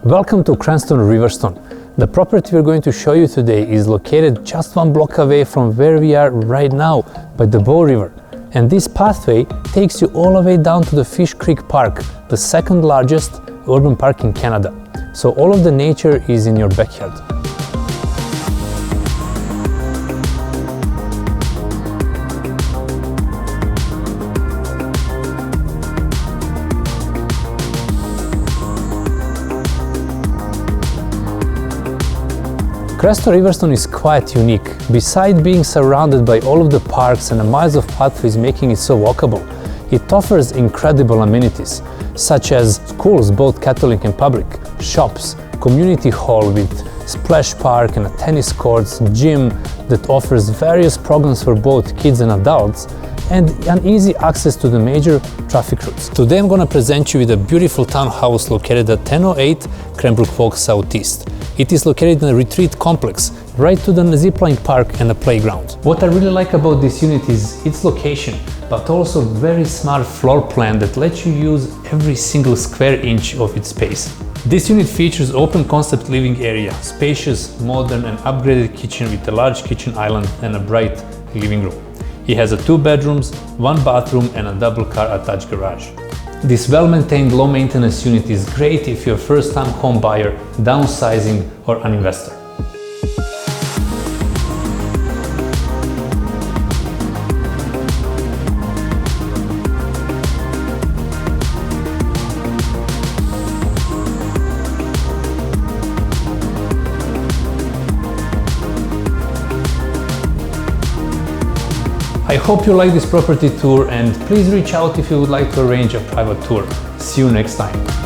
Welcome to Cranston, Riverstone. The property we're going to show you today is located just 1 block away from where we are right now, by the Bow River. And this pathway takes you all the way down to the Fish Creek Park, the second largest urban park in Canada. So all of the nature is in your backyard. Cranston Riverstone is quite unique. Besides being surrounded by all of the parks and the miles of pathways making it so walkable, it offers incredible amenities, such as schools, both Catholic and public, shops, community hall with splash park and a tennis courts, gym that offers various programs for both kids and adults, and an easy access to the major traffic routes. Today I'm going to present you with a beautiful townhouse located at 1008 Cranbrook Walk Southeast. It is located in a retreat complex, right to the zipline park and a playground. What I really like about this unit is its location, but also very smart floor plan that lets you use every single square inch of its space. This unit features open concept living area, spacious, modern and upgraded kitchen with a large kitchen island and a bright living room. It has 2 bedrooms, 1 bathroom and a double car attached garage. This well-maintained, low-maintenance unit is great if you're a first-time home buyer, downsizing or an investor. I hope you like this property tour, and please reach out if you would like to arrange a private tour. See you next time.